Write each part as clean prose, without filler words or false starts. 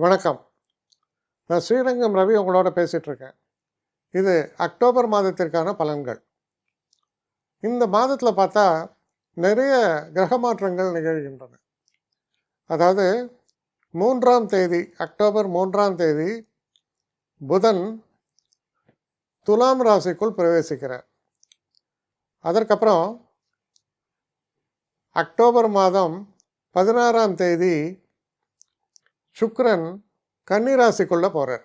வணக்கம். நான் ஸ்ரீரங்கம் ரவி உங்களோட பேசிகிட்ருக்கேன். இது அக்டோபர் மாதத்திற்கான பலன்கள். இந்த மாதத்தில் பார்த்தா நிறைய கிரக மாற்றங்கள் நிகழ்கின்றன. அதாவது 3ஆம் தேதி, அக்டோபர் 3ஆம் தேதி புதன் துலாம் ராசிக்குள் பிரவேசிக்கிறார். அதற்கப்புறம் அக்டோபர் மாதம் 16ஆம் தேதி சுக்கிரன் கன்னி ராசிக்குள்ளே போகிறார்.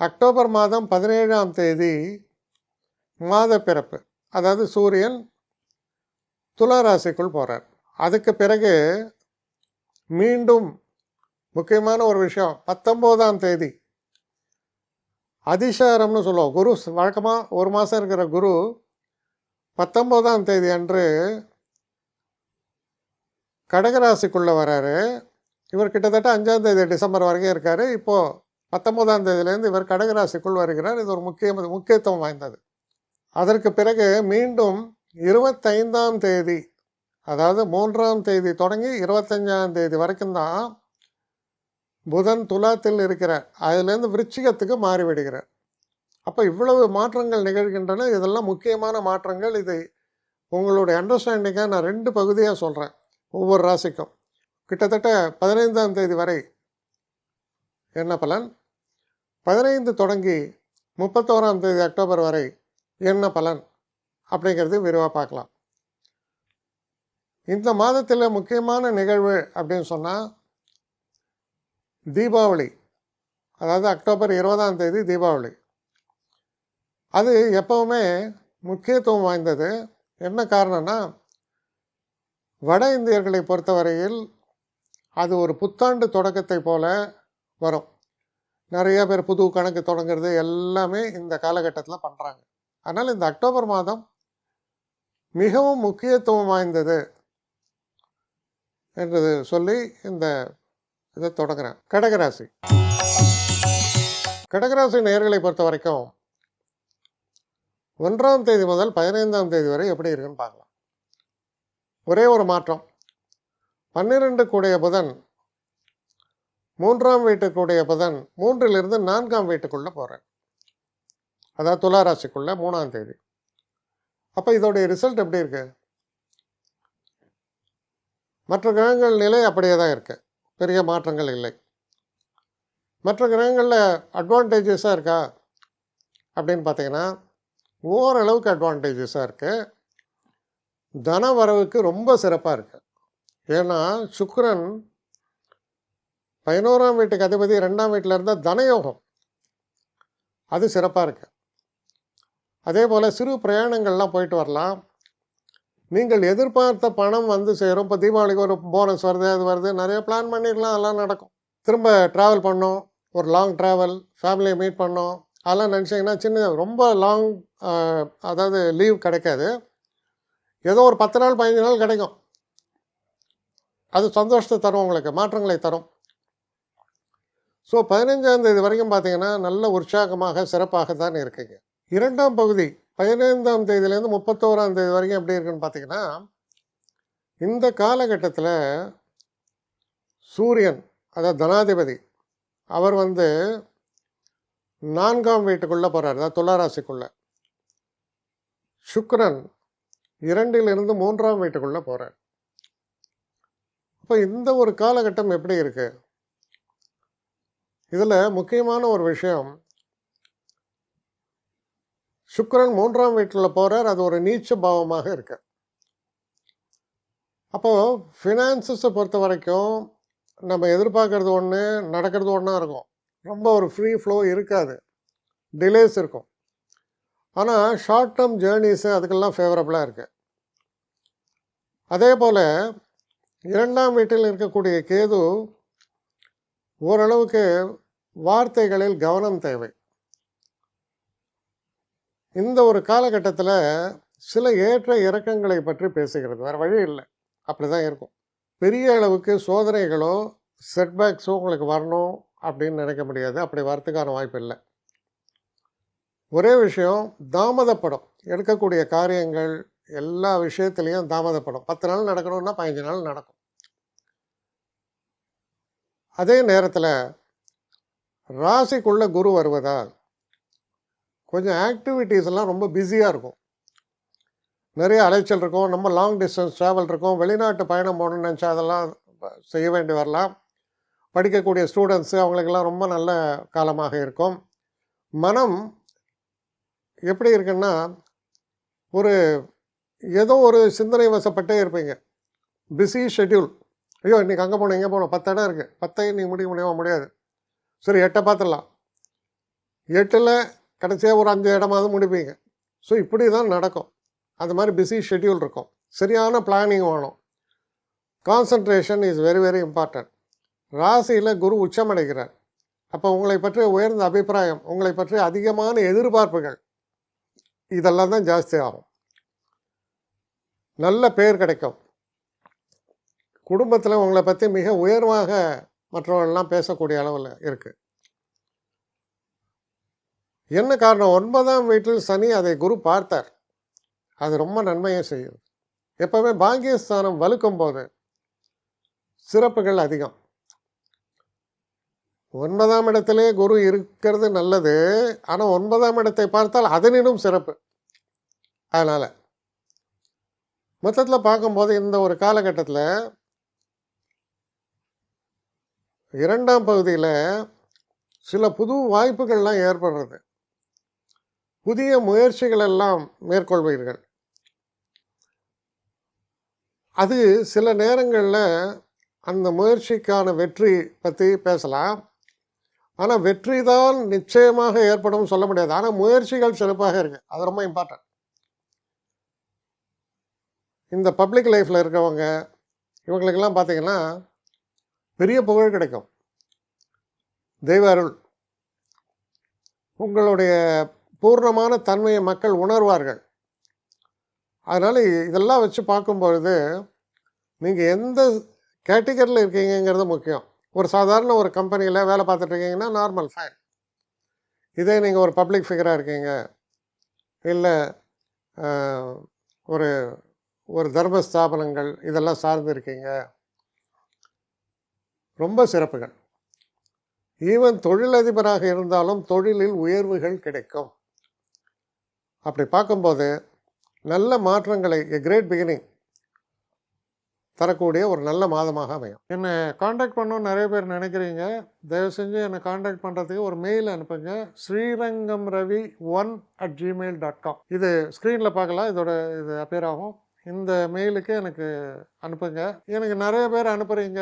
அக்டோபர் மாதம் 17ஆம் தேதி மாத பிறப்பு, அதாவது சூரியன் துலா ராசிக்குள் போகிறார். அதுக்கு பிறகு மீண்டும் முக்கியமான ஒரு விஷயம், 19ஆம் தேதி அதிசாரம்னு சொல்லுவோம். குரு வழக்கமாக ஒரு மாதம் இருக்கிற குரு 19ஆம் தேதி அன்று கடகராசிக்குள்ளே வராரு. இவர் கிட்டத்தட்ட 5ஆம் தேதி டிசம்பர் வரைக்கும் இருக்கார். இப்போது 19ஆம் தேதியிலேருந்து இவர் கடகராசிக்குள் வருகிறார். இது ஒரு முக்கியத்துவம் வாய்ந்தது. அதற்கு பிறகு மீண்டும் 25ஆம் தேதி, அதாவது 3ஆம் தேதி தொடங்கி 25ஆம் தேதி வரைக்கும் தான் புதன் துலாத்தில் இருக்கிறார். அதிலேருந்து விருச்சிகத்துக்கு மாறிவிடுகிறார். அப்போ இவ்வளவு மாற்றங்கள் நிகழ்கின்றன. இதெல்லாம் முக்கியமான மாற்றங்கள். இதை உங்களுடைய அண்டர்ஸ்டாண்டிங்காக நான் 2 பகுதியாக சொல்கிறேன். ஒவ்வொரு ராசிக்கும் கிட்டத்தட்ட 15ஆம் தேதி வரை என்ன பலன், 15 தொடங்கி 31ஆம் தேதி அக்டோபர் வரை என்ன பலன் அப்படிங்கிறது விரிவாக பார்க்கலாம். இந்த மாதத்தில் முக்கியமான நிகழ்வு அப்படின்னு சொன்னால் தீபாவளி, அதாவது அக்டோபர் 20ஆம் தேதி தீபாவளி. அது எப்போவுமே முக்கியத்துவம் வாய்ந்தது. என்ன காரணம்னா, வட இந்தியர்களை பொறுத்தவரையில் அது ஒரு புத்தாண்டு தொடக்கத்தை போல வரும். நிறைய பேர் புது கணக்கு தொடங்கிறது எல்லாமே இந்த காலகட்டத்தில் பண்ணுறாங்க. அதனால் இந்த அக்டோபர் மாதம் மிகவும் முக்கியத்துவம் வாய்ந்தது என்று சொல்லி இந்த இதை தொடங்குறேன். கடகராசி. கடகராசி நேயர்களை பொறுத்த வரைக்கும் 1ஆம் தேதி முதல் 15ஆம் தேதி வரை எப்படி இருக்குன்னு பார்க்கலாம். ஒரே ஒரு மாற்றம், 12 கூடிய புதன் 3ஆம் வீட்டுக்குடைய புதன் 3லிருந்து 4ஆம் வீட்டுக்குள்ளே போகிறார். அதாவது துலா ராசிக்குள்ளே 3ஆம் தேதி. அப்போ இதோடைய ரிசல்ட் எப்படி இருக்கு? மற்ற கிரகங்கள் நிலை அப்படியே தான் இருக்குது, பெரிய மாற்றங்கள் இல்லை. மற்ற கிரகங்களில் அட்வான்டேஜஸாக இருக்கா அப்படின்னு பார்த்தீங்கன்னா ஓரளவுக்கு அட்வான்டேஜஸாக இருக்குது. தன வரவுக்கு ரொம்ப சிறப்பாக இருக்குது. ஏன்னா சுக்கிரன் 11ஆம் வீட்டுக்கு அதிபதி 2ஆம் வீட்டில் இருந்தால் தனயோகம், அது சிறப்பாக இருக்குது. அதே போல் சிறு பிரயாணங்கள்லாம் போயிட்டு வரலாம். நீங்கள் எதிர்பார்த்த பணம் வந்து சேரும். இப்போ தீபாவளிக்கு ஒரு போனஸ் வருது, அது வருது, நிறைய பிளான் பண்ணிடலாம், அதெல்லாம் நடக்கும். திரும்ப ட்ராவல் பண்ணோம், ஒரு லாங் ட்ராவல், ஃபேமிலியை மீட் பண்ணோம், அதெல்லாம் நினச்சிங்கன்னா சின்ன ரொம்ப லாங் அதாவது லீவ் கிடைக்காது. ஏதோ ஒரு 10 நாள் 15 நாள் கிடைக்கும். அது சந்தோஷத்தை தரும், உங்களுக்கு மாற்றங்களை தரும். ஸோ 15ஆம் தேதி வரைக்கும் பார்த்தீங்கன்னா நல்ல உற்சாகமாக சிறப்பாக தான் இருக்குங்க. 2ஆம் பகுதி 15ஆம் தேதியிலேருந்து 31ஆம் தேதி வரைக்கும் எப்படி இருக்குன்னு பார்த்தீங்கன்னா, இந்த காலகட்டத்தில் சூரியன், அதாவது தனாதிபதி, அவர் வந்து 4ஆம் வீட்டுக்குள்ளே போகிறார், அதாவது துலா ராசிக்குள்ளே. சுக்கிரன் 2லிருந்து 3ஆம் வீட்டுக்குள்ளே போகிறார். இப்போ இந்த ஒரு காலகட்டம் எப்படி இருக்குது? இதில் முக்கியமான ஒரு விஷயம், சுக்கிரன் 3ஆம் வீட்டில் போகிறார். அது ஒரு நீச்ச பாவமாக இருக்கு. அப்போது ஃபினான்சஸை பொறுத்த வரைக்கும் நம்ம எதிர்பார்க்கறது ஒன்று, நடக்கிறது ஒன்றா இருக்கும். ரொம்ப ஒரு ஃப்ரீ ஃப்ளோ இருக்காது, டிலேஸ் இருக்கும். ஆனால் ஷார்ட் டேர்ம் ஜேர்னிஸு அதுக்கெல்லாம் ஃபேவரபுளாக இருக்குது. அதே போல் 2ஆம் வீட்டில் இருக்கக்கூடிய கேது ஓரளவுக்கு வார்த்தைகளில் கவனம் தேவை. இந்த ஒரு காலகட்டத்தில் சில ஏற்ற இறக்கங்களை பற்றி பேசுகிறது, வேறு வழி இல்லை, அப்படி தான் இருக்கும். பெரிய அளவுக்கு சோதனைகளோ செட்பேக்ஸோ உங்களுக்கு வரணும் அப்படின்னு நினைக்க முடியாது. அப்படி வரத்துக்கான வாய்ப்பு இல்லை. ஒரே விஷயம், தாமதப்படும். எடுக்கக்கூடிய காரியங்கள் எல்லா விஷயத்துலேயும் தாமதப்படும். 10 நாள் நடக்கணும்னா 15 நாள் நடக்கும். அதே நேரத்தில் ராசிக்குள்ளே குரு வருவதால் கொஞ்சம் ஆக்டிவிட்டீஸ் எல்லாம் ரொம்ப பிஸியாக இருக்கும். நிறைய அலைச்சல் இருக்கும். நம்ம லாங் டிஸ்டன்ஸ் ட்ராவல் இருக்கும். வெளிநாட்டு பயணம் போகணும்னு நினச்சா அதெல்லாம் செய்ய வேண்டி வரலாம். படிக்கக்கூடிய ஸ்டூடெண்ட்ஸு அவங்களுக்கெல்லாம் ரொம்ப நல்ல காலமாக இருக்கும். மனம் எப்படி இருக்குன்னா, ஒரு ஏதோ ஒரு சிந்தனை வசப்பட்டே இருப்பீங்க. Busy schedule. ஐயோ இன்றைக்கி அங்கே போகணும் இங்கே போகணும் 10 இடம் இருக்குது. 10 இன்றைக்கி முடிக்க முடியுமா? முடியாது. சரி 8 பார்த்துடலாம். 8ல் கடைசியாக ஒரு 5 இடமாவது முடிப்பீங்க. ஸோ இப்படி தான் நடக்கும். அது மாதிரி பிஸி ஷெட்யூல் இருக்கும். சரியான பிளானிங் வேணும். Concentration is very very important. ராசியில் குரு உச்சமடைகிறார். அப்போ உங்களை பற்றிய உயர்ந்த அபிப்பிராயம், உங்களை பற்றிய அதிகமான எதிர்பார்ப்புகள் இதெல்லாம் தான் ஜாஸ்தி ஆகும். நல்ல பேர் கிடைக்கும். குடும்பத்தில் உங்களை பற்றி மிக உயர்வாக மற்றவர்கள்லாம் பேசக்கூடிய அளவில் இருக்குது. என்ன காரணம்? 9ஆம் வீட்டில் சனி அதை குரு பார்த்தார். அது ரொம்ப நன்மையை செய்யும். எப்போவுமே பாக்கியஸ்தானம் வலுக்கும் போது சிறப்புகள் அதிகம். 9ஆம் இடத்திலே குரு இருக்கிறது நல்லது. ஆனால் 9ஆம் இடத்தை பார்த்தால் அதனினும் சிறப்பு. அதனால் மொத்தத்தில் பார்க்கும்போது இந்த ஒரு காலகட்டத்தில் 2ஆம் பகுதியில் சில புது வாய்ப்புகள்லாம் ஏற்படுறது. புதிய முயற்சிகள் எல்லாம் மேற்கொள்வீர்கள். அது சில நேரங்களில் அந்த முயற்சிக்கான வெற்றி பற்றி பேசலாம். ஆனால் வெற்றி தான் நிச்சயமாக ஏற்படும் சொல்ல முடியாது. ஆனால் முயற்சிகள் சிறப்பாக இருக்குது. அது ரொம்ப இம்பார்ட்டன்ட். இந்த பப்ளிக் லைஃப்பில் இருக்கவங்க இவங்களுக்கெல்லாம் பார்த்திங்கன்னா பெரிய புகழ் கிடைக்கும். தெய்வ அருள். உங்களுடைய பூர்ணமான தன்மையை மக்கள் உணர்வார்கள். அதனால் இதெல்லாம் வச்சு பார்க்கும்பொழுது நீங்கள் எந்த கேட்டகரியில் இருக்கீங்கிறது முக்கியம். ஒரு சாதாரண ஒரு கம்பெனியில் வேலை பார்த்துட்ருக்கீங்கன்னா நார்மல் ஃபைன். இதே நீங்கள் ஒரு பப்ளிக் ஃபிகராக இருக்கீங்க, இல்லை ஒரு ஒரு தர்ம ஸ்தாபனங்கள் இதெல்லாம் சார்ந்து இருக்கீங்க, ரொம்ப சிறப்புகள். ஈவன் தொழிலதிபராக இருந்தாலும் தொழிலில் உயர்வுகள் கிடைக்கும். அப்படி பார்க்கும்போது நல்ல மாற்றங்களை கிரேட் பிகினிங் தரக்கூடிய ஒரு நல்ல மாதமாக அமையும். என்னை காண்டாக்ட் பண்ணணும்னு நிறைய பேர் நினைக்கிறீங்க. தயவு செஞ்சு என்னை காண்டாக்ட் பண்ணுறதுக்கு ஒரு மெயில் அனுப்புங்க. srirangamravi1@gmail.com. இது ஸ்க்ரீனில் பார்க்கலாம். இது அப்பியர் ஆகும். இந்த மெயிலுக்கு எனக்கு அனுப்புங்க. எனக்கு நிறைய பேர் அனுப்புகிறீங்க.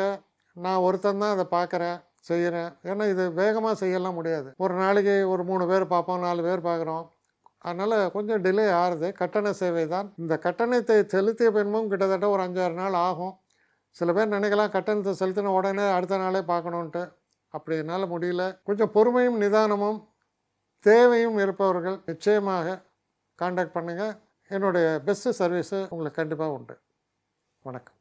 நான் ஒருத்தன் தான் அதை பார்க்குறேன், செய்கிறேன். ஏன்னா இது வேகமாக செய்யலாம் முடியாது. ஒரு நாளைக்கு ஒரு 3 பேர் பார்ப்போம், 4 பேர் பார்க்குறோம். அதனால் கொஞ்சம் டிலே ஆகுது. கட்டண சேவை தான். இந்த கட்டணத்தை செலுத்திய பின்பும் கிட்டத்தட்ட ஒரு 5-6 நாள் ஆகும். சில பேர் நினைக்கலாம் கட்டணத்தை செலுத்தின உடனே அடுத்த நாளே பார்க்கணுன்ட்டு. அப்படி என்னால் முடியல. கொஞ்சம் பொறுமையும் நிதானமும் தேவையும் இருப்பவர்கள் நிச்சயமாக காண்டாக்ட் பண்ணுங்கள். என்னுடைய பெஸ்ட்டு சர்வீஸு உங்களுக்கு கண்டிப்பாக உண்டு. வணக்கம்.